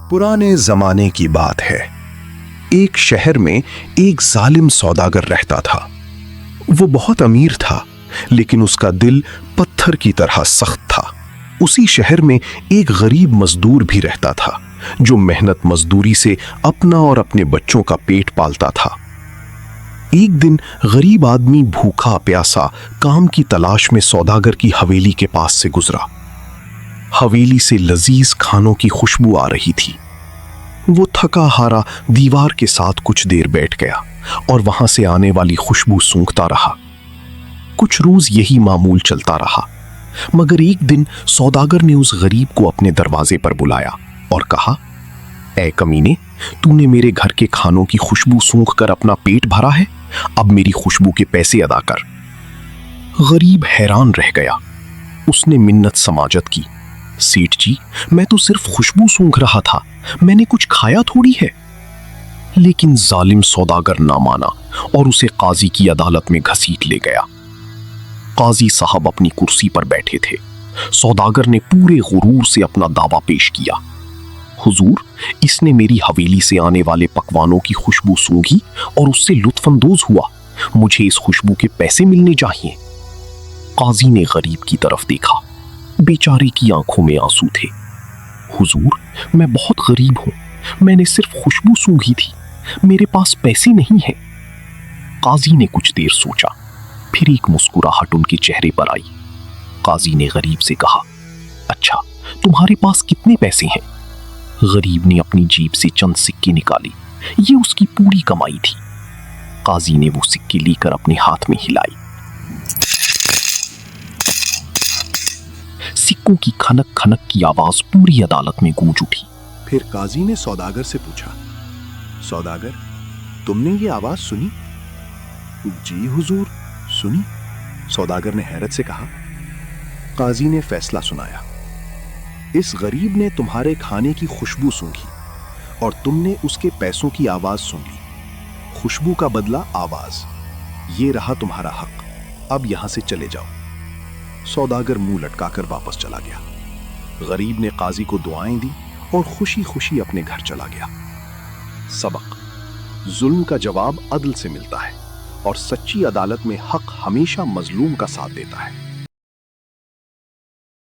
पुराने जमाने की बात है। एक शहर में एक जालिम सौदागर रहता था। वो बहुत अमीर था, लेकिन उसका दिल पत्थर की तरह सख्त था। उसी शहर में एक गरीब मजदूर भी रहता था, जो मेहनत मजदूरी से अपना और अपने बच्चों का पेट पालता था। एक दिन गरीब आदमी भूखा प्यासा काम की तलाश में सौदागर की हवेली के पास से गुजरा। हवेली से लजीज खानों की खुशबू आ रही थी। वो थका हारा दीवार के साथ कुछ देर बैठ गया और वहां से आने वाली खुशबू सूंघता रहा। कुछ रोज यही मामूल चलता रहा, मगर एक दिन सौदागर ने उस गरीब को अपने दरवाजे पर बुलाया और कहा, ऐ कमीने, तूने मेरे घर के खानों की खुशबू सूंघ कर अपना पेट भरा है, अब मेरी खुशबू के पैसे अदा कर। गरीब हैरान रह गया। उसने मिन्नत समाजत की, सेठ जी, मैं तो सिर्फ खुशबू सूंघ रहा था, मैंने कुछ खाया थोड़ी है। लेकिन जालिम सौदागर ना माना और उसे काजी की अदालत में घसीट ले गया। काजी साहब अपनी कुर्सी पर बैठे थे। सौदागर ने पूरे गुरूर से अपना दावा पेश किया, हुजूर, इसने मेरी हवेली से आने वाले पकवानों की खुशबू सूंघी और उससे लुत्फानंदोज हुआ। मुझे इस खुशबू के पैसे मिलने चाहिए। काजी ने गरीब की तरफ देखा। बेचारे की आंखों में आंसू थे। हुजूर, मैं बहुत गरीब हूं, मैंने सिर्फ खुशबू सूंघी थी, मेरे पास पैसे नहीं हैं। काजी ने कुछ देर सोचा, फिर एक मुस्कुराहट उनके चेहरे पर आई। काजी ने गरीब से कहा, अच्छा, तुम्हारे पास कितने पैसे हैं? गरीब ने अपनी जेब से चंद सिक्के निकाली। ये उसकी पूरी कमाई थी। काजी ने वो सिक्के लेकर अपने हाथ में हिलाई। सिक्कों की खनक खनक की आवाज पूरी अदालत में गूंज उठी। फिर काजी ने सौदागर से पूछा, सौदागर, तुमने ये आवाज सुनी? जी हुजूर, सुनी, सौदागर ने हैरत से कहा। काजी ने फैसला सुनाया, इस गरीब ने तुम्हारे खाने की खुशबू सूंघी और तुमने उसके पैसों की आवाज सुन ली। खुशबू का बदला आवाज, ये रहा तुम्हारा हक, अब यहां से चले जाओ। सौदागर मुंह लटकाकर वापस चला गया। गरीब ने काजी को दुआएं दी और खुशी खुशी अपने घर चला गया। सबक, जुल्म का जवाब अदल से मिलता है और सच्ची अदालत में हक हमेशा मजलूम का साथ देता है।